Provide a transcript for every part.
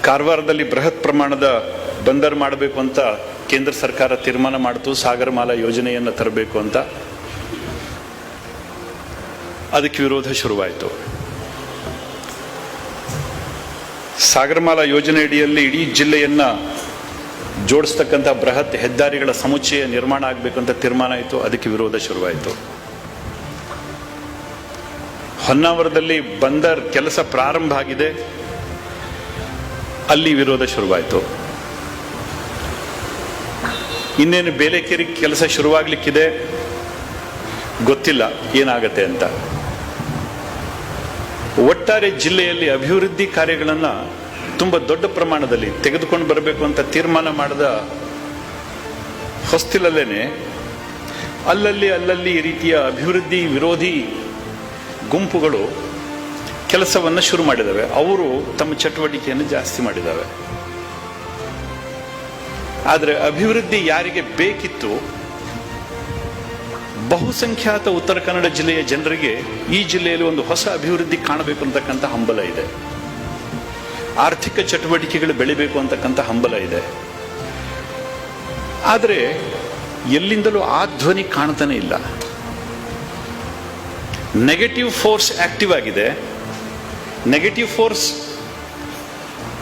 ಕಾರವಾರದಲ್ಲಿ ಬೃಹತ್ ಪ್ರಮಾಣದ ಬಂದರ್ ಮಾಡಬೇಕು ಅಂತ ಕೇಂದ್ರ ಸರ್ಕಾರ ತೀರ್ಮಾನ ಮಾಡಿತು. ಸಾಗರಮಾಲಾ ಯೋಜನೆಯನ್ನು ತರಬೇಕು ಅಂತ. ಅದಕ್ಕೆ ವಿರೋಧ ಶುರುವಾಯಿತು. ಸಾಗರಮಾಲಾ ಯೋಜನೆ ಅಡಿಯಲ್ಲಿ ಇಡೀ ಜಿಲ್ಲೆಯನ್ನ ಜೋಡಿಸ್ತಕ್ಕಂಥ ಬೃಹತ್ ಹೆದ್ದಾರಿಗಳ ಸಮುಚ್ಚಯ ನಿರ್ಮಾಣ ಆಗಬೇಕು ಅಂತ ತೀರ್ಮಾನ ಆಯಿತು. ಅದಕ್ಕೆ ವಿರೋಧ ಶುರುವಾಯಿತು. ಹೊನ್ನಾವರದಲ್ಲಿ ಬಂದರ್ ಕೆಲಸ ಪ್ರಾರಂಭ ಆಗಿದೆ, ಅಲ್ಲಿ ವಿರೋಧ ಶುರುವಾಯಿತು. ಇನ್ನೇನು ಬೇಲೆಕೇರಿ ಕೆಲಸ ಶುರುವಾಗಲಿಕ್ಕಿದೆ, ಗೊತ್ತಿಲ್ಲ ಏನಾಗತ್ತೆ ಅಂತ. ಒಟ್ಟಾರೆ ಜಿಲ್ಲೆಯಲ್ಲಿ ಅಭಿವೃದ್ಧಿ ಕಾರ್ಯಗಳನ್ನು ತುಂಬ ದೊಡ್ಡ ಪ್ರಮಾಣದಲ್ಲಿ ತೆಗೆದುಕೊಂಡು ಬರಬೇಕು ಅಂತ ತೀರ್ಮಾನ ಮಾಡಿದ ಹೊಸ್ತಿಲಲ್ಲೇನೆ ಅಲ್ಲಲ್ಲಿ ಈ ರೀತಿಯ ಅಭಿವೃದ್ಧಿ ವಿರೋಧಿ ಗುಂಪುಗಳು ಕೆಲಸವನ್ನು ಶುರು ಮಾಡಿದ್ದಾವೆ. ಅವರು ತಮ್ಮ ಚಟುವಟಿಕೆಯನ್ನು ಜಾಸ್ತಿ ಮಾಡಿದ್ದಾವೆ. ಆದರೆ ಅಭಿವೃದ್ಧಿ ಯಾರಿಗೆ ಬೇಕಿತ್ತು, ಬಹುಸಂಖ್ಯಾತ ಉತ್ತರ ಕನ್ನಡ ಜಿಲ್ಲೆಯ ಜನರಿಗೆ ಈ ಜಿಲ್ಲೆಯಲ್ಲಿ ಒಂದು ಹೊಸ ಅಭಿವೃದ್ಧಿ ಕಾಣಬೇಕು ಅಂತಕ್ಕಂಥ ಹಂಬಲ ಇದೆ. ಆರ್ಥಿಕ ಚಟುವಟಿಕೆಗಳು ಬೆಳಿಬೇಕು ಅಂತಕ್ಕಂಥ ಹಂಬಲ ಇದೆ. ಆದರೆ ಎಲ್ಲಿಂದಲೂ ಆ ಧ್ವನಿ ಕಾಣ್ತಾನೆ ಇಲ್ಲ. ನೆಗೆಟಿವ್ ಫೋರ್ಸ್ ಆಕ್ಟಿವ್ ಆಗಿದೆ. ನೆಗೆಟಿವ್ ಫೋರ್ಸ್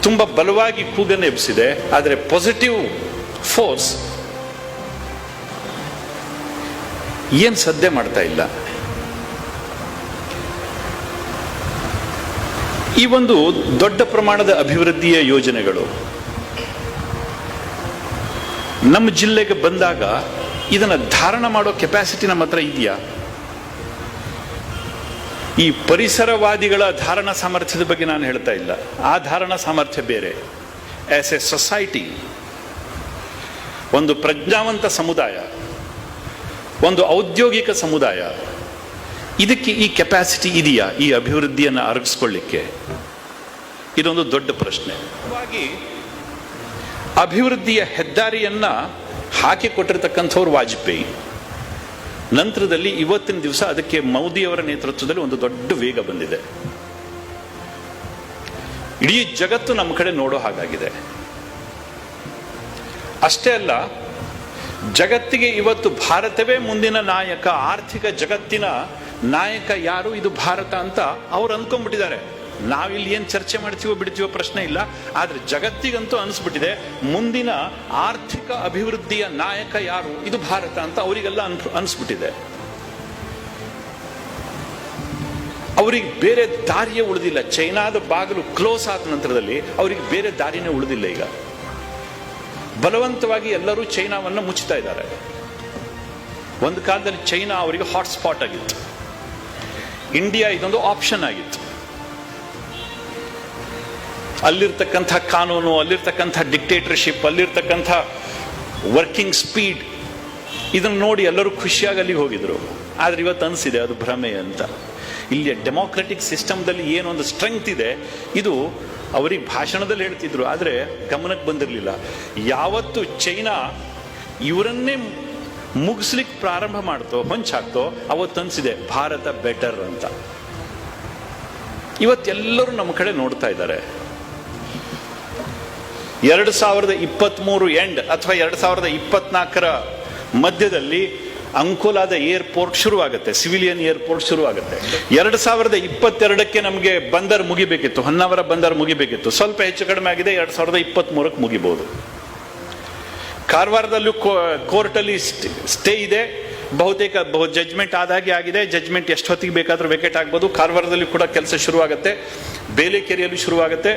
ತುಂಬ ಬಲವಾಗಿ ಕೂಗನ್ನು ಎಬ್ಬಿಸಿದೆ. ಆದರೆ ಪಾಸಿಟಿವ್ ಫೋರ್ಸ್ ಏನು ಸದ್ದೆ ಮಾಡ್ತಾ ಇಲ್ಲ. ಈ ಒಂದು ದೊಡ್ಡ ಪ್ರಮಾಣದ ಅಭಿವೃದ್ಧಿಯ ಯೋಜನೆಗಳು ನಮ್ಮ ಜಿಲ್ಲೆಗೆ ಬಂದಾಗ ಇದನ್ನು ಧಾರಣ ಮಾಡೋ ಕೆಪಾಸಿಟಿ ನಮ್ಮ ಹತ್ರ ಇದೆಯಾ? ಈ ಪರಿಸರವಾದಿಗಳ ಧಾರಣಾ ಸಾಮರ್ಥ್ಯದ ಬಗ್ಗೆ ನಾನು ಹೇಳ್ತಾ ಇಲ್ಲ. ಆ ಧಾರಣಾ ಸಾಮರ್ಥ್ಯ ಬೇರೆ. ಆಸ್ ಎ ಸೊಸೈಟಿ, ಒಂದು ಪ್ರಜ್ಞಾವಂತ ಸಮುದಾಯ, ಒಂದು ಔದ್ಯೋಗಿಕ ಸಮುದಾಯ, ಇದಕ್ಕೆ ಈ ಕೆಪಾಸಿಟಿ ಇದೆಯಾ ಈ ಅಭಿವೃದ್ಧಿಯನ್ನು ಅರಗಿಸ್ಕೊಳ್ಳಿಕ್ಕೆ? ಇದೊಂದು ದೊಡ್ಡ ಪ್ರಶ್ನೆ. ಅಭಿವೃದ್ಧಿಯ ಹೆದ್ದಾರಿಯನ್ನ ಹಾಕಿಕೊಟ್ಟಿರ್ತಕ್ಕಂಥವ್ರು ವಾಜಪೇಯಿ. ನಂತರದಲ್ಲಿ ಇವತ್ತಿನ ದಿವಸ ಅದಕ್ಕೆ ಮೋದಿಯವರ ನೇತೃತ್ವದಲ್ಲಿ ಒಂದು ದೊಡ್ಡ ವೇಗ ಬಂದಿದೆ. ಇಡೀ ಜಗತ್ತು ನಮ್ಮ ಕಡೆ ನೋಡೋ ಹಾಗಾಗಿದೆ. ಅಷ್ಟೇ ಅಲ್ಲ, ಜಗತ್ತಿಗೆ ಇವತ್ತು ಭಾರತವೇ ಮುಂದಿನ ನಾಯಕ, ಆರ್ಥಿಕ ಜಗತ್ತಿನ ನಾಯಕ ಯಾರು, ಇದು ಭಾರತ ಅಂತ ಅವ್ರು ಅಂದ್ಕೊಂಡ್ಬಿಟ್ಟಿದ್ದಾರೆ. ನಾವಿಲ್ಲಿ ಏನು ಚರ್ಚೆ ಮಾಡ್ತೀವೋ ಬಿಡ್ತೀವೋ ಪ್ರಶ್ನೆ ಇಲ್ಲ. ಆದ್ರೆ ಜಗತ್ತಿಗಂತೂ ಅನಿಸ್ಬಿಟ್ಟಿದೆ ಮುಂದಿನ ಆರ್ಥಿಕ ಅಭಿವೃದ್ಧಿಯ ನಾಯಕ ಯಾರು, ಇದು ಭಾರತ ಅಂತ ಅವರಿಗೆಲ್ಲ ಅನಿಸ್ಬಿಟ್ಟಿದೆ. ಅವರಿಗೆ ಬೇರೆ ದಾರಿಯೇ ಉಳಿದಿಲ್ಲ. ಚೈನಾದ ಬಾಗಿಲು ಕ್ಲೋಸ್ ಆದ ನಂತರದಲ್ಲಿ ಅವರಿಗೆ ಬೇರೆ ದಾರಿನೇ ಉಳಿದಿಲ್ಲ. ಈಗ ಬಲವಂತವಾಗಿ ಎಲ್ಲರೂ ಚೈನಾವನ್ನು ಮುಚ್ಚುತ್ತಾ ಇದ್ದಾರೆ. ಒಂದು ಕಾಲದಲ್ಲಿ ಚೈನಾ ಅವರಿಗೆ ಹಾಟ್ಸ್ಪಾಟ್ ಆಗಿತ್ತು. ಇಂಡಿಯಾ ಇದೊಂದು ಆಪ್ಷನ್ ಆಗಿತ್ತು. ಅಲ್ಲಿರ್ತಕ್ಕಂಥ ಕಾನೂನು, ಅಲ್ಲಿರ್ತಕ್ಕಂಥ ಡಿಕ್ಟೇಟರ್ಶಿಪ್, ಅಲ್ಲಿರ್ತಕ್ಕಂಥ ವರ್ಕಿಂಗ್ ಸ್ಪೀಡ್, ಇದನ್ನು ನೋಡಿ ಎಲ್ಲರೂ ಖುಷಿಯಾಗಿ ಅಲ್ಲಿಗೆ ಹೋಗಿದ್ರು. ಆದ್ರೆ ಇವತ್ತು ಅನಿಸಿದೆ ಅದು ಭ್ರಮೆ ಅಂತ. ಇಲ್ಲಿ ಡೆಮೋಕ್ರೆಟಿಕ್ ಸಿಸ್ಟಮ್ದಲ್ಲಿ ಏನೊಂದು ಸ್ಟ್ರೆಂಗ್ತ್ ಇದೆ, ಇದು ಅವರಿಗೆ ಭಾಷಣದಲ್ಲಿ ಹೇಳ್ತಿದ್ರು, ಆದರೆ ಗಮನಕ್ಕೆ ಬಂದಿರಲಿಲ್ಲ. ಯಾವತ್ತು ಚೈನಾ ಇವರನ್ನೇ ಮುಗಿಸ್ಲಿಕ್ಕೆ ಪ್ರಾರಂಭ ಮಾಡ್ತೋ, ಹೊಂಚಾಕ್ತೋ, ಅವತ್ತು ಅನಿಸಿದೆ ಭಾರತ ಬೆಟರ್ ಅಂತ. ಇವತ್ತೆಲ್ಲರೂ ನಮ್ಮ ಕಡೆ ನೋಡ್ತಾ ಇದ್ದಾರೆ. 2023 ಎಂಡ್ ಅಥವಾ 2024 ಮಧ್ಯದಲ್ಲಿ ಅಂಕೋಲಾದ ಏರ್ಪೋರ್ಟ್ ಶುರುವಾಗುತ್ತೆ, ಸಿವಿಲಿಯನ್ ಏರ್ಪೋರ್ಟ್ ಶುರುವಾಗುತ್ತೆ. 2022ಕ್ಕೆ ನಮಗೆ ಬಂದರ್ ಮುಗಿಬೇಕಿತ್ತು, ಹೊನ್ನಾವರ ಬಂದರ್ ಮುಗಿಬೇಕಿತ್ತು. ಸ್ವಲ್ಪ ಹೆಚ್ಚು ಕಡಿಮೆ ಆಗಿದೆ, 2023ಕ್ಕೆ ಮುಗಿಬಹುದು. ಕಾರವಾರದಲ್ಲೂ ಕೋರ್ಟಲ್ಲಿ ಸ್ಟೇ ಇದೆ. ಬಹುತೇಕ ಜಜ್ಮೆಂಟ್ ಆದಾಗೆ ಆಗಿದೆ. ಜಜ್ಮೆಂಟ್ ಎಷ್ಟು ಹೊತ್ತಿಗೆ ಬೇಕಾದ್ರೂ ವೇಕೆಟ್ ಆಗ್ಬೋದು. ಕಾರವಾರದಲ್ಲಿ ಕೂಡ ಕೆಲಸ ಶುರುವಾಗುತ್ತೆ. ಬೇಲೆಕೇರಿಯಲ್ಲಿ ಶುರುವಾಗುತ್ತೆ.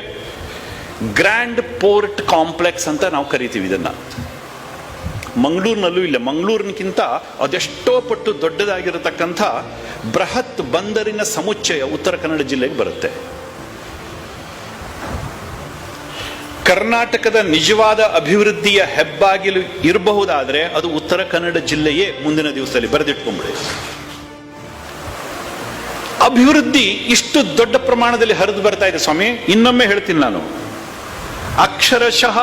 ಗ್ರ್ಯಾಂಡ್ ಪೋರ್ಟ್ ಕಾಂಪ್ಲೆಕ್ಸ್ ಅಂತ ನಾವು ಕರಿತೀವಿ ಇದನ್ನ. ಮಂಗಳೂರಿನಲ್ಲೂ ಇಲ್ಲ, ಮಂಗಳೂರಿನಕ್ಕಿಂತ ಅದೆಷ್ಟೋ ಪಟ್ಟು ದೊಡ್ಡದಾಗಿರತಕ್ಕಂಥ ಬೃಹತ್ ಬಂದರಿನ ಸಮುಚ್ಚಯ ಉತ್ತರ ಕನ್ನಡ ಜಿಲ್ಲೆಗೆ ಬರುತ್ತೆ. ಕರ್ನಾಟಕದ ನಿಜವಾದ ಅಭಿವೃದ್ಧಿಯ ಹೆಬ್ಬಾಗಿಲು ಇರಬಹುದಾದ್ರೆ ಅದು ಉತ್ತರ ಕನ್ನಡ ಜಿಲ್ಲೆಯೇ ಮುಂದಿನ ದಿವಸದಲ್ಲಿ. ಬರೆದಿಟ್ಕೊಂಡ್ಬಿಡಿ. ಅಭಿವೃದ್ಧಿ ಇಷ್ಟು ದೊಡ್ಡ ಪ್ರಮಾಣದಲ್ಲಿ ಹರಿದು ಬರ್ತಾ ಇದೆ ಸ್ವಾಮಿ. ಇನ್ನೊಮ್ಮೆ ಹೇಳ್ತೀನಿ ನಾನು, ಅಕ್ಷರಶಃ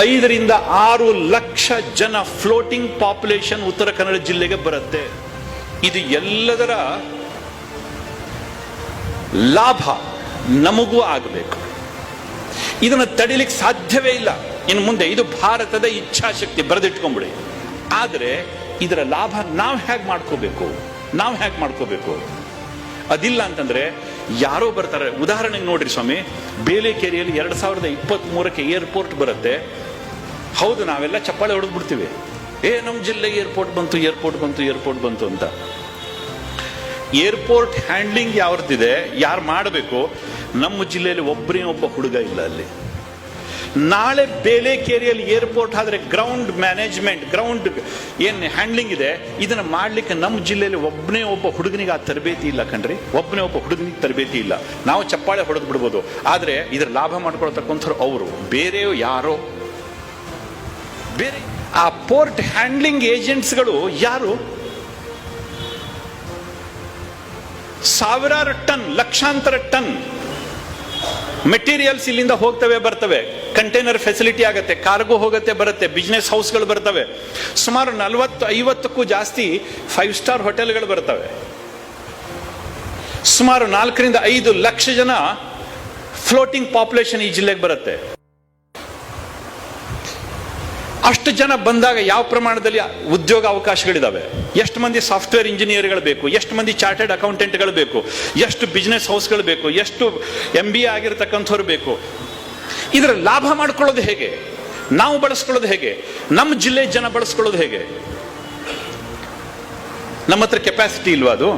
5 ರಿಂದ 6 ಲಕ್ಷ ಜನ ಫ್ಲೋಟಿಂಗ್ ಪಾಪ್ಯುಲೇಷನ್ ಉತ್ತರ ಕನ್ನಡ ಜಿಲ್ಲೆಗೆ ಬರುತ್ತೆ. ಇದು ಎಲ್ಲದರ ಲಾಭ ನಮಗೂ ಆಗಬೇಕು. ಇದನ್ನು ತಡಿಲಿಕ್ಕೆ ಸಾಧ್ಯವೇ ಇಲ್ಲ ಇನ್ನು ಮುಂದೆ. ಇದು ಭಾರತದ ಇಚ್ಛಾಶಕ್ತಿ, ಬರೆದಿಟ್ಕೊಂಡ್ಬಿಡಿ. ಆದರೆ ಇದರ ಲಾಭ ನಾವು ಹೇಗೆ ಮಾಡ್ಕೋಬೇಕು? ಅದಿಲ್ಲ ಅಂತಂದ್ರೆ ಯಾರೋ ಬರ್ತಾರೆ. ಉದಾಹರಣೆಗೆ ನೋಡ್ರಿ ಸ್ವಾಮಿ, ಬೇಲೆಕೇರಿಯಲ್ಲಿ 2023ಕ್ಕೆ ಏರ್ಪೋರ್ಟ್ ಬರುತ್ತೆ. ಹೌದು, ನಾವೆಲ್ಲ ಚಪ್ಪಾಳೆ ಹೊಡೆದು ಬಿಡ್ತೀವಿ, ನಮ್ಮ ಜಿಲ್ಲೆಗೆ ಏರ್ಪೋರ್ಟ್ ಬಂತು ಅಂತ. ಏರ್ಪೋರ್ಟ್ ಹ್ಯಾಂಡ್ಲಿಂಗ್ ಯಾವ್ದಿದೆ, ಯಾರು ಮಾಡಬೇಕು? ನಮ್ಮ ಜಿಲ್ಲೆಯಲ್ಲಿ ಒಬ್ಬ ಹುಡುಗ ಇಲ್ಲ ಅಲ್ಲಿ. ನಾಳೆ ಬೇಲೆಕೇರಿಯಲ್ಲಿ ಏರ್ಪೋರ್ಟ್ ಆದ್ರೆ ಗ್ರೌಂಡ್ ಮ್ಯಾನೇಜ್ಮೆಂಟ್, ಗ್ರೌಂಡ್ ಏನ್ ಹ್ಯಾಂಡ್ಲಿಂಗ್ ಇದೆ, ಇದನ್ನ ಮಾಡ್ಲಿಕ್ಕೆ ನಮ್ಮ ಜಿಲ್ಲೆಯಲ್ಲಿ ಒಬ್ಬ ಹುಡುಗನಿಗೆ ಆ ತರಬೇತಿ ಇಲ್ಲ ಕಣ್ರಿ. ಒಬ್ಬ ಹುಡುಗನಿಗೆ ತರಬೇತಿ ಇಲ್ಲ. ನಾವು ಚಪ್ಪಾಳೆ ಹೊಡೆದು ಬಿಡ್ಬೋದು, ಆದ್ರೆ ಇದ್ರ ಲಾಭ ಮಾಡ್ಕೊಳ್ತಕ್ಕಂಥವ್ರು ಅವರು ಬೇರೆ ಯಾರೋ. ಬೇರೆ ಆ ಪೋರ್ಟ್ ಹ್ಯಾಂಡ್ಲಿಂಗ್ ಏಜೆಂಟ್ಸ್ಗಳು ಯಾರು? ಸಾವಿರಾರು ಟನ್, ಲಕ್ಷಾಂತರ ಟನ್ ಮೆಟೀರಿಯಲ್ಸ್ ಇಲ್ಲಿಂದ ಹೋಗ್ತವೆ ಬರ್ತವೆ. ಕಂಟೈನರ್ ಫೆಸಿಲಿಟಿ ಆಗತ್ತೆ, ಕಾರ್ಗೋ ಹೋಗುತ್ತೆ ಬರುತ್ತೆ, ಬಿಸ್ನೆಸ್ ಹೌಸ್ಗಳು ಬರ್ತವೆ. ಸುಮಾರು 40-50ಕ್ಕೂ ಜಾಸ್ತಿ 5 ಸ್ಟಾರ್ ಹೋಟೆಲ್ಗಳು ಬರ್ತವೆ. ಸುಮಾರು 4-5 ಲಕ್ಷ ಜನ ಫ್ಲೋಟಿಂಗ್ ಪಾಪ್ಯುಲೇಷನ್ ಈ ಜಿಲ್ಲೆಗೆ ಬರುತ್ತೆ. ಅಷ್ಟು ಜನ ಬಂದಾಗ ಯಾವ ಪ್ರಮಾಣದಲ್ಲಿ ಉದ್ಯೋಗ ಅವಕಾಶಗಳಿದಾವೆ? ಎಷ್ಟು ಮಂದಿ ಸಾಫ್ಟ್ವೇರ್ ಇಂಜಿನಿಯರ್ಗಳು ಬೇಕು, ಎಷ್ಟು ಮಂದಿ ಚಾರ್ಟರ್ಡ್ ಅಕೌಂಟೆಂಟ್ಗಳು ಬೇಕು, ಎಷ್ಟು ಬಿಸ್ನೆಸ್ ಹೌಸ್ಗಳು ಬೇಕು, ಎಷ್ಟು MBA ಆಗಿರ್ತಕ್ಕಂಥವ್ರು ಬೇಕು. ಇದರ ಲಾಭ ಮಾಡ್ಕೊಳ್ಳೋದು ಹೇಗೆ? ನಾವು ಬಳಸ್ಕೊಳ್ಳೋದು ಹೇಗೆ? ನಮ್ಮ ಜಿಲ್ಲೆ ಜನ ಬಳಸ್ಕೊಳ್ಳೋದು ಹೇಗೆ? ನಮ್ಮ ಹತ್ರ ಕೆಪಾಸಿಟಿ ಇಲ್ವಾ? ಅದು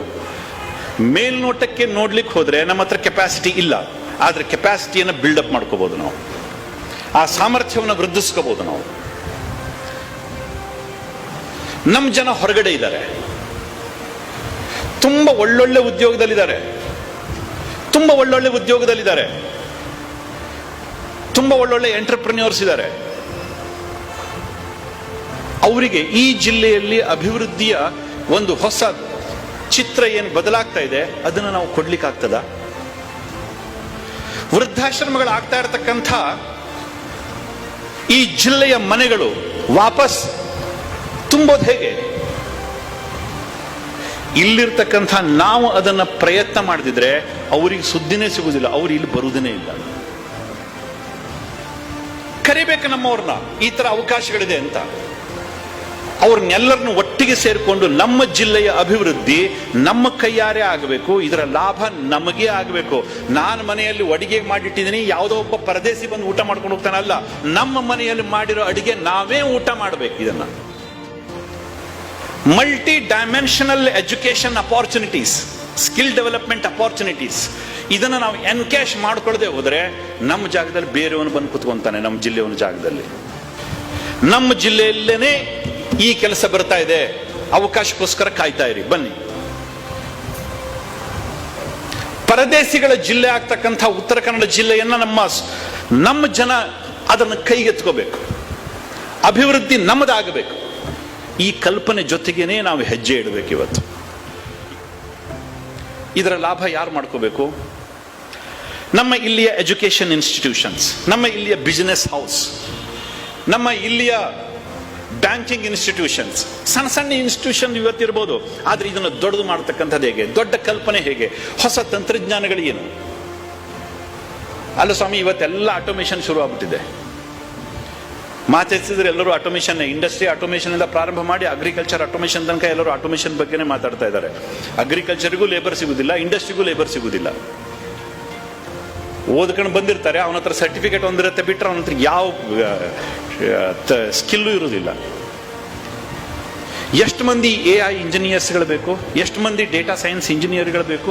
ಮೇಲ್ನೋಟಕ್ಕೆ ನೋಡ್ಲಿಕ್ಕೆ ಹೋದ್ರೆ ನಮ್ಮ ಹತ್ರ ಕೆಪಾಸಿಟಿ ಇಲ್ಲ. ಆದ್ರೆ ಕೆಪಾಸಿಟಿಯನ್ನು ಬಿಲ್ಡಪ್ ಮಾಡ್ಕೋಬಹುದು ನಾವು, ಆ ಸಾಮರ್ಥ್ಯವನ್ನು ವೃದ್ಧಿಸ್ಕೋಬಹುದು ನಾವು. ನಮ್ಮ ಜನ ಹೊರಗಡೆ ಇದ್ದಾರೆ, ತುಂಬಾ ಒಳ್ಳೊಳ್ಳೆ ಉದ್ಯೋಗದಲ್ಲಿದ್ದಾರೆ, ತುಂಬಾ ಒಳ್ಳೊಳ್ಳೆ ಎಂಟರ್ಪ್ರಿನ್ಯೂರ್ಸ್ ಇದ್ದಾರೆ. ಅವರಿಗೆ ಈ ಜಿಲ್ಲೆಯಲ್ಲಿ ಅಭಿವೃದ್ಧಿಯ ಒಂದು ಹೊಸ ಚಿತ್ರ ಏನು ಬದಲಾಗ್ತಾ ಇದೆ, ಅದನ್ನು ನಾವು ಕೊಡ್ಲಿಕ್ಕಾಗ್ತದ? ವೃದ್ಧಾಶ್ರಮಗಳಾಗ್ತಾ ಇರತಕ್ಕಂಥ ಈ ಜಿಲ್ಲೆಯ ಮನೆಗಳು ವಾಪಸ್ ತುಂಬೋದು ಹೇಗೆ? ಇಲ್ಲಿರ್ತಕ್ಕಂಥ ನಾವು ಅದನ್ನ ಪ್ರಯತ್ನ ಮಾಡದಿದ್ರೆ ಅವರಿಗೆ ಸುದ್ದಿನೇ ಸಿಗುವುದಿಲ್ಲ, ಅವ್ರು ಇಲ್ಲಿ ಬರುವುದೇ ಇಲ್ಲ. ಕರಿಬೇಕು ನಮ್ಮವ್ರನ್ನ, ಈ ತರ ಅವಕಾಶಗಳಿದೆ ಅಂತ. ಅವ್ರನ್ನೆಲ್ಲರನ್ನು ಒಟ್ಟಿಗೆ ಸೇರಿಕೊಂಡು ನಮ್ಮ ಜಿಲ್ಲೆಯ ಅಭಿವೃದ್ಧಿ ನಮ್ಮ ಕೈಯಾರೆ ಆಗಬೇಕು. ಇದರ ಲಾಭ ನಮಗೆ ಆಗಬೇಕು. ನಾನು ಮನೆಯಲ್ಲಿ ಅಡಿಗೆ ಮಾಡಿಟ್ಟಿದ್ದೀನಿ, ಯಾವುದೋ ಒಬ್ಬ ಪರದೇಸಿ ಬಂದು ಊಟ ಮಾಡ್ಕೊಂಡು ಹೋಗ್ತಾನಲ್ಲ, ನಮ್ಮ ಮನೆಯಲ್ಲಿ ಮಾಡಿರೋ ಅಡಿಗೆ ನಾವೇ ಊಟ ಮಾಡಬೇಕು. ಇದನ್ನ multi dimensional education opportunities, skill development opportunities, ಇದನ್ನು ನಾವು ಎನ್ಕ್ಯಾಶ್ ಮಾಡ್ಕೊಳ್ಳದೆ ಹೋದ್ರೆ ನಮ್ಮ ಜಾಗದಲ್ಲಿ ಬೇರೆಯವನು ಬಂದು ಕುತ್ಕೊಂತಾನೆ. ನಮ್ಮ ಜಿಲ್ಲೆಯವನ ಜಾಗದಲ್ಲಿ, ನಮ್ಮ ಜಿಲ್ಲೆಯಲ್ಲೇನೆ ಈ ಕೆಲಸ ಬರ್ತಾ ಇದೆ, ಅವಕಾಶಕ್ಕೋಸ್ಕರ ಕಾಯ್ತಾ ಇರಿ, ಬನ್ನಿ. ಪರದೇಶಿಗಳ ಜಿಲ್ಲೆ ಆಗ್ತಕ್ಕಂಥ ಉತ್ತರ ಕನ್ನಡ ಜಿಲ್ಲೆಯನ್ನ ನಮ್ಮ ಜನ ಅದನ್ನು ಕೈಗೆತ್ಕೋಬೇಕು, ಅಭಿವೃದ್ಧಿ ನಮ್ಮದಾಗಬೇಕು. ಈ ಕಲ್ಪನೆ ಜೊತೆಗೇನೆ ನಾವು ಹೆಜ್ಜೆ ಇಡಬೇಕು ಇವತ್ತು. ಇದರ ಲಾಭ ಯಾರು ಮಾಡ್ಕೋಬೇಕು? ನಮ್ಮ ಇಲ್ಲಿಯ ಎಜುಕೇಶನ್ ಇನ್ಸ್ಟಿಟ್ಯೂಷನ್ಸ್, ನಮ್ಮ ಇಲ್ಲಿಯ ಬಿಸಿನೆಸ್ ಹೌಸ್, ನಮ್ಮ ಇಲ್ಲಿಯ ಬ್ಯಾಂಕಿಂಗ್ ಇನ್ಸ್ಟಿಟ್ಯೂಷನ್ಸ್, ಸಣ್ಣ ಇನ್ಸ್ಟಿಟ್ಯೂಷನ್ ಇವತ್ತಿರ್ಬೋದು, ಆದ್ರೆ ಇದನ್ನು ದೊಡ್ಡದು ಮಾಡ್ತಕ್ಕಂಥದ್ದು ಹೇಗೆ? ದೊಡ್ಡ ಕಲ್ಪನೆ ಹೇಗೆ? ಹೊಸ ತಂತ್ರಜ್ಞಾನಗಳು ಏನು? ಅಲ್ಲ ಸ್ವಾಮಿ, ಇವತ್ತೆಲ್ಲ ಆಟೋಮೇಷನ್ ಶುರು ಆಗ್ಬಿಟ್ಟಿದೆ. ಮಾತಾಡ್ತಿದ್ರೆ ಎಲ್ಲರೂ ಆಟೋಮೇಷನ್, ಇಂಡಸ್ಟ್ರಿ ಆಟೋಮೇಷನ್ ಇಂದ ಪ್ರಾರಂಭ ಮಾಡಿ ಅಗ್ರಿಕಲ್ಚರ್ ಆಟೋಮೇಷನ್ ತನಕ ಎಲ್ಲರೂ ಆಟೋಮೇಷನ್ ಬಗ್ಗೆನೇ ಮಾತಾಡ್ತಾ ಇದ್ದಾರೆ. ಅಗ್ರಿಕಲ್ಚರ್ಗೂ ಲೇಬರ್ ಸಿಗುದಿಲ್ಲ, ಇಂಡಸ್ಟ್ರಿಗೂ ಲೇಬರ್ ಸಿಗುದಿಲ್ಲ. ಓದ್ಕೊಂಡು ಬಂದಿರ್ತಾರೆ, ಅವನ ಹತ್ರ ಸರ್ಟಿಫಿಕೇಟ್ ಒಂದಿರುತ್ತೆ ಬಿಟ್ಟರೆ ಅವನ ಹತ್ರ ಯಾವ ಸ್ಕಿಲ್ಲು ಇರುವುದಿಲ್ಲ. ಎಷ್ಟು ಮಂದಿ AI ಇಂಜಿನಿಯರ್ಸ್ಗಳು ಬೇಕು? ಎಷ್ಟು ಮಂದಿ ಡೇಟಾ ಸೈನ್ಸ್ ಇಂಜಿನಿಯರ್ಗಳು ಬೇಕು?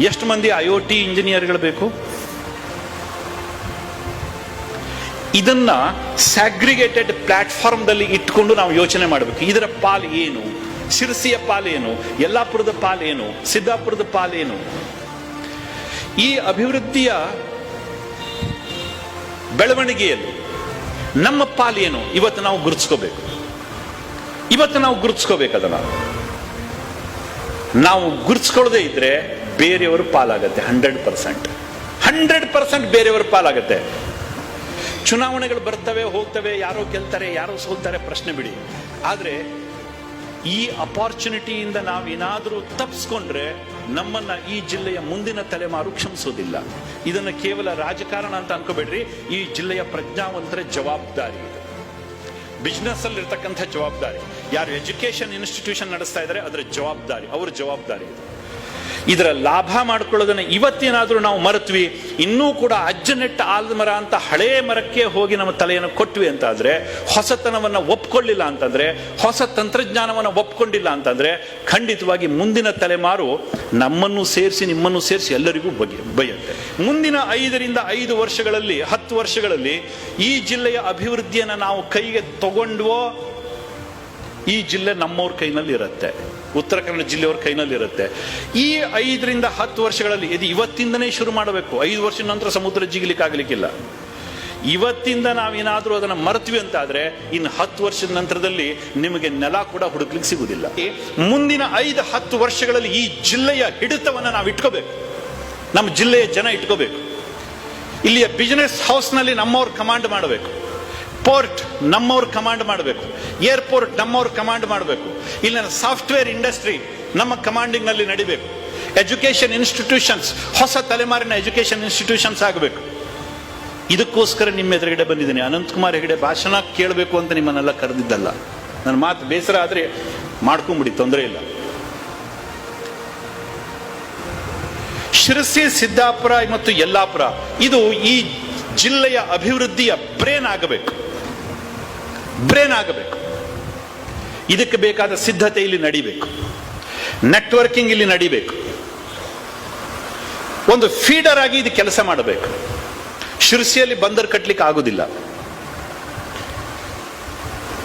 ಎಷ್ಟು ಮಂದಿ IoT ಇಂಜಿನಿಯರ್ಗಳು ಬೇಕು? ಇದನ್ನ ಸ್ಯಾಗ್ರಿಗೇಟೆಡ್ ಪ್ಲಾಟ್ಫಾರ್ಮ್ದಲ್ಲಿ ಇಟ್ಕೊಂಡು ನಾವು ಯೋಚನೆ ಮಾಡಬೇಕು. ಇದರ ಪಾಲು ಏನು? ಶಿರಸಿಯ ಪಾಲೇನು? ಯಲ್ಲಾಪುರದ ಪಾಲೇನು? ಸಿದ್ದಾಪುರದ ಪಾಲೇನು? ಈ ಅಭಿವೃದ್ಧಿಯ ಬೆಳವಣಿಗೆಯಲ್ಲಿ ನಮ್ಮ ಪಾಲೇನು? ಇವತ್ತು ನಾವು ಗುರುತಿಸ್ಕೋಬೇಕು. ಅದನ್ನ ನಾವು ಗುರುತಿಸ್ಕೊಳ್ಳದೆ ಇದ್ರೆ ಬೇರೆಯವರು ಪಾಲಾಗತ್ತೆ. 100% ಬೇರೆಯವರು ಪಾಲಾಗತ್ತೆ. ಚುನಾವಣೆಗಳು ಬರ್ತವೆ ಹೋಗ್ತವೆ, ಯಾರೋ ಗೆಲ್ತಾರೆ ಯಾರೋ ಸೋಲ್ತಾರೆ, ಪ್ರಶ್ನೆ ಬಿಡಿ. ಆದ್ರೆ ಈ ಅಪಾರ್ಚುನಿಟಿಯಿಂದ ನಾವೇನಾದ್ರೂ ತಪ್ಪಿಸ್ಕೊಂಡ್ರೆ ನಮ್ಮನ್ನ ಈ ಜಿಲ್ಲೆಯ ಮುಂದಿನ ತಲೆಮಾರು ಕ್ಷಮಿಸೋದಿಲ್ಲ. ಇದನ್ನು ಕೇವಲ ರಾಜಕಾರಣ ಅಂತ ಅನ್ಕೋಬೇಡ್ರಿ, ಈ ಜಿಲ್ಲೆಯ ಪ್ರಜ್ಞಾವಂತರ ಜವಾಬ್ದಾರಿ. ಬಿಸ್ನೆಸ್ ಅಲ್ಲಿ ಇರ್ತಕ್ಕಂಥ ಜವಾಬ್ದಾರಿ, ಯಾರು ಎಜುಕೇಶನ್ ಇನ್ಸ್ಟಿಟ್ಯೂಷನ್ ನಡೆಸ್ತಾ ಇದ್ದಾರೆ ಅದರ ಜವಾಬ್ದಾರಿ, ಅವ್ರ ಜವಾಬ್ದಾರಿ ಇದು. ಇದರ ಲಾಭ ಮಾಡ್ಕೊಳ್ಳೋದನ್ನ ಇವತ್ತೇನಾದ್ರೂ ನಾವು ಮರೆತ್ವಿ, ಇನ್ನೂ ಕೂಡ ಅಜ್ಜನೆಟ್ಟ ಆಲದ ಮರ ಅಂತ ಹಳೇ ಮರಕ್ಕೆ ಹೋಗಿ ನಮ್ಮ ತಲೆಯನ್ನು ಕೊಟ್ವಿ ಅಂತಾದ್ರೆ, ಹೊಸತನವನ್ನ ಒಪ್ಕೊಳ್ಳಿಲ್ಲ ಅಂತಂದ್ರೆ, ಹೊಸ ತಂತ್ರಜ್ಞಾನವನ್ನ ಒಪ್ಕೊಂಡಿಲ್ಲ ಅಂತಂದ್ರೆ, ಖಂಡಿತವಾಗಿ ಮುಂದಿನ ತಲೆಮಾರು ನಮ್ಮನ್ನು ಸೇರಿಸಿ ನಿಮ್ಮನ್ನು ಸೇರಿಸಿ ಎಲ್ಲರಿಗೂ ಬೈಯುತ್ತೆ. ಮುಂದಿನ 5 ವರ್ಷಗಳಲ್ಲಿ 10 ವರ್ಷಗಳಲ್ಲಿ ಈ ಜಿಲ್ಲೆಯ ಅಭಿವೃದ್ಧಿಯನ್ನ ನಾವು ಕೈಗೆ ತಗೊಂಡ್ವೋ, ಈ ಜಿಲ್ಲೆ ನಮ್ಮವ್ರ ಕೈನಲ್ಲಿ ಇರುತ್ತೆ, ಉತ್ತರ ಕನ್ನಡ ಜಿಲ್ಲೆಯವ್ರ ಕೈನಲ್ಲಿ ಇರುತ್ತೆ. ಈ 5 to 10 ವರ್ಷಗಳಲ್ಲಿ ಇದು ಇವತ್ತಿಂದನೇ ಶುರು ಮಾಡಬೇಕು. 5 ವರ್ಷದ ನಂತರ ಸಮುದ್ರ ಜಿಗಿಲಿಕ್ಕೆ ಆಗ್ಲಿಕ್ಕಿಲ್ಲ. ಇವತ್ತಿಂದ ನಾವೇನಾದ್ರೂ ಅದನ್ನ ಮರೆತ್ವಿ ಅಂತಾದ್ರೆ ಇನ್ನು 10 ವರ್ಷದ ನಂತರದಲ್ಲಿ ನಿಮಗೆ ನೆಲ ಕೂಡ ಹುಡುಕ್ಲಿಕ್ಕೆ ಸಿಗುದಿಲ್ಲ. ಮುಂದಿನ 5-10 ವರ್ಷಗಳಲ್ಲಿ ಈ ಜಿಲ್ಲೆಯ ಹಿಡಿತವನ್ನ ನಾವು ಇಟ್ಕೋಬೇಕು, ನಮ್ಮ ಜಿಲ್ಲೆಯ ಜನ ಇಟ್ಕೋಬೇಕು. ಇಲ್ಲಿಯ ಬಿಸಿನೆಸ್ ಹೌಸ್ ನಲ್ಲಿ ನಮ್ಮವ್ರು ಕಮಾಂಡ್ ಮಾಡಬೇಕು, ಪೋರ್ಟ್ ನಮ್ಮವ್ರು ಕಮಾಂಡ್ ಮಾಡಬೇಕು, ಏರ್ಪೋರ್ಟ್ ನಮ್ಮವ್ರು ಕಮಾಂಡ್ ಮಾಡಬೇಕು, ಇಲ್ಲಿನ ಸಾಫ್ಟ್ವೇರ್ ಇಂಡಸ್ಟ್ರಿ ನಮ್ಮ ಕಮಾಂಡಿಂಗ್ ನಲ್ಲಿ ನಡಿಬೇಕು, ಎಜುಕೇಶನ್ ಇನ್ಸ್ಟಿಟ್ಯೂಷನ್ಸ್ ಹೊಸ ತಲೆಮಾರಿನ ಎಜುಕೇಶನ್ ಇನ್ಸ್ಟಿಟ್ಯೂಷನ್ಸ್ ಆಗಬೇಕು. ಇದಕ್ಕೋಸ್ಕರ ನಿಮ್ಮ ಎದುರುಗಡೆ ಬಂದಿದ್ದೀನಿ. ಅನಂತಕುಮಾರ್ ಹೆಗಡೆ ಭಾಷಣ ಕೇಳಬೇಕು ಅಂತ ನಿಮ್ಮನ್ನೆಲ್ಲ ಕರೆದಿದ್ದಲ್ಲ. ನನ್ನ ಮಾತು ಬೇಸರ ಆದ್ರೆ ಮಾಡ್ಕೊಂಬಿಡಿ, ತೊಂದರೆ ಇಲ್ಲ. ಶಿರಸಿ, ಸಿದ್ದಾಪುರ ಮತ್ತು ಯಲ್ಲಾಪುರ ಇದು ಈ ಜಿಲ್ಲೆಯ ಅಭಿವೃದ್ಧಿಯ ಬ್ರೇನ್ ಆಗಬೇಕು. ಇದಕ್ಕೆ ಬೇಕಾದ ಸಿದ್ಧತೆ ಇಲ್ಲಿ ನಡಿಬೇಕು, ನೆಟ್ವರ್ಕಿಂಗ್ ಇಲ್ಲಿ ನಡಿಬೇಕು, ಒಂದು ಫೀಡರ್ ಆಗಿ ಇದು ಕೆಲಸ ಮಾಡಬೇಕು. ಶಿರಸಿಯಲ್ಲಿ ಬಂದರ್ ಕಟ್ಲಿಕ್ಕೆ ಆಗುದಿಲ್ಲ,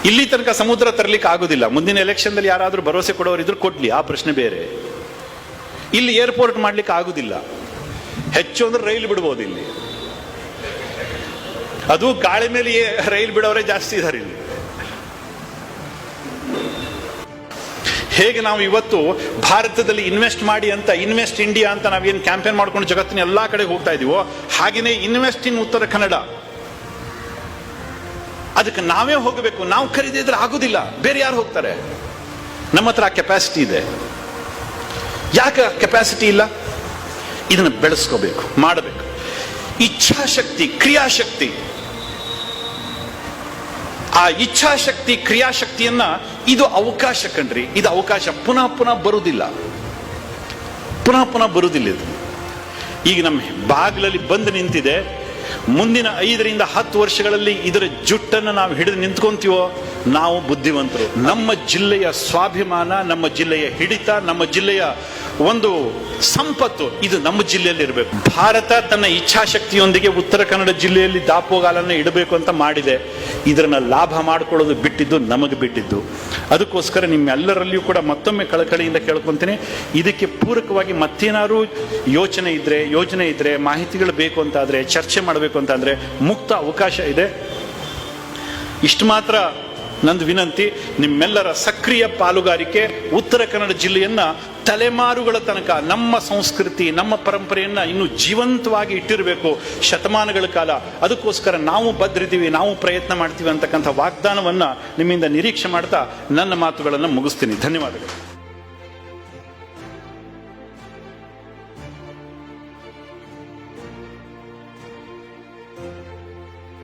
ಇಲ್ಲಿ ತನಕ ಸಮುದ್ರ ತರಲಿಕ್ಕೆ ಆಗುದಿಲ್ಲ. ಮುಂದಿನ ಎಲೆಕ್ಷನ್ ದಲ್ಲಿ ಯಾರಾದ್ರೂ ಭರವಸೆ ಕೊಡೋರಿದ್ರು ಕೊಡ್ಲಿ, ಆ ಪ್ರಶ್ನೆ ಬೇರೆ. ಇಲ್ಲಿ ಏರ್ಪೋರ್ಟ್ ಮಾಡ್ಲಿಕ್ಕೆ ಆಗುದಿಲ್ಲ, ಹೆಚ್ಚು ಅಂದ್ರೆ ರೈಲು ಬಿಡ್ಬೋದು ಇಲ್ಲಿ. ಅದು ಗಾಳಿ ಮೇಲೆ ರೈಲು ಬಿಡೋರೇ ಜಾಸ್ತಿ ಇದ್ದಾರೆ ಇಲ್ಲಿ. ಹೇಗೆ ನಾವು ಇವತ್ತು ಭಾರತದಲ್ಲಿ ಇನ್ವೆಸ್ಟ್ ಮಾಡಿ ಅಂತ, ಇನ್ವೆಸ್ಟ್ ಇಂಡಿಯಾ ಅಂತ ನಾವೇನು ಕ್ಯಾಂಪೇನ್ ಮಾಡ್ಕೊಂಡು ಜಗತ್ತಿನ ಎಲ್ಲಾ ಕಡೆ ಹೋಗ್ತಾ ಇದೀವೋ, ಹಾಗೇನೆ ಇನ್ವೆಸ್ಟ್ ಇನ್ ಉತ್ತರ ಕನ್ನಡ ಅದಕ್ಕೆ ನಾವೇ ಹೋಗಬೇಕು. ನಾವು ಖರೀದಿದ್ರೆ ಆಗುದಿಲ್ಲ, ಬೇರೆ ಯಾರು ಹೋಗ್ತಾರೆ? ನಮ್ಮ ಹತ್ರ ಕೆಪಾಸಿಟಿ ಇದೆ. ಯಾಕೆ ಕೆಪಾಸಿಟಿ ಇಲ್ಲ? ಇದನ್ನು ಬೆಳೆಸ್ಕೋಬೇಕು, ಮಾಡಬೇಕು. ಇಚ್ಛಾಶಕ್ತಿ, ಕ್ರಿಯಾಶಕ್ತಿ, ಆ ಇಚ್ಛಾಶಕ್ತಿ ಕ್ರಿಯಾಶಕ್ತಿಯನ್ನ ಇದು ಅವಕಾಶ ಕಣ್ರಿ, ಇದು ಅವಕಾಶ. ಪುನಃ ಬರುವುದಿಲ್ಲ, ಪುನಃ ಬರುವುದಿಲ್ಲ. ಇದು ಈಗ ನಮ್ಮ ಬಾಗಿಲಲ್ಲಿ ಬಂದು ನಿಂತಿದೆ. ಮುಂದಿನ 5 to 10 ವರ್ಷಗಳಲ್ಲಿ ಇದರ ಜುಟ್ಟನ್ನು ನಾವು ಹಿಡಿದು ನಿಂತ್ಕೊಂತೀವೋ ನಾವು ಬುದ್ಧಿವಂತರು. ನಮ್ಮ ಜಿಲ್ಲೆಯ ಸ್ವಾಭಿಮಾನ, ನಮ್ಮ ಜಿಲ್ಲೆಯ ಹಿಡಿತ, ನಮ್ಮ ಜಿಲ್ಲೆಯ ಒಂದು ಸಂಪತ್ತು ಇದು ನಮ್ಮ ಜಿಲ್ಲೆಯಲ್ಲಿ ಇರಬೇಕು. ಭಾರತ ತನ್ನ ಇಚ್ಛಾಶಕ್ತಿಯೊಂದಿಗೆ ಉತ್ತರ ಕನ್ನಡ ಜಿಲ್ಲೆಯಲ್ಲಿ ದಾಪೋಗಾಲನ್ನು ಇಡಬೇಕು ಅಂತ ಮಾಡಿದೆ. ಇದನ್ನ ಲಾಭ ಮಾಡಿಕೊಳ್ಳೋದು ಬಿಟ್ಟಿದ್ದು ನಮಗೆ ಬಿಟ್ಟಿದ್ದು. ಅದಕ್ಕೋಸ್ಕರ ನಿಮ್ಮೆಲ್ಲರಲ್ಲಿಯೂ ಕೂಡ ಮತ್ತೊಮ್ಮೆ ಕಳಕಳಿಯಿಂದ ಕೇಳ್ಕೊಂತೀನಿ, ಇದಕ್ಕೆ ಪೂರಕವಾಗಿ ಮತ್ತೇನಾದ್ರು ಯೋಜನೆ ಇದ್ರೆ ಮಾಹಿತಿಗಳು ಬೇಕು ಅಂತಾದ್ರೆ, ಚರ್ಚೆ ಮಾಡಬೇಕು ಅಂತಾದ್ರೆ ಮುಕ್ತ ಅವಕಾಶ ಇದೆ. ಇಷ್ಟು ಮಾತ್ರ ನಂದು ವಿನಂತಿ. ನಿಮ್ಮೆಲ್ಲರ ಸಕ್ರಿಯ ಪಾಲುಗಾರಿಕೆ ಉತ್ತರ ಕನ್ನಡ ಜಿಲ್ಲೆಯನ್ನ ತಲೆಮಾರುಗಳ ತನಕ ನಮ್ಮ ಸಂಸ್ಕೃತಿ, ನಮ್ಮ ಪರಂಪರೆಯನ್ನ ಇನ್ನು ಜೀವಂತವಾಗಿ ಇಟ್ಟಿರಬೇಕು ಶತಮಾನಗಳ ಕಾಲ. ಅದಕ್ಕೋಸ್ಕರ ನಾವು ಬದ್ರಿದ್ದೀವಿ, ನಾವು ಪ್ರಯತ್ನ ಮಾಡ್ತೀವಿ ಅಂತಕ್ಕಂಥ ವಾಗ್ದಾನವನ್ನ ನಿಮ್ಮಿಂದ ನಿರೀಕ್ಷೆ ಮಾಡ್ತಾ ನನ್ನ ಮಾತುಗಳನ್ನು ಮುಗಿಸ್ತೀನಿ. ಧನ್ಯವಾದಗಳು.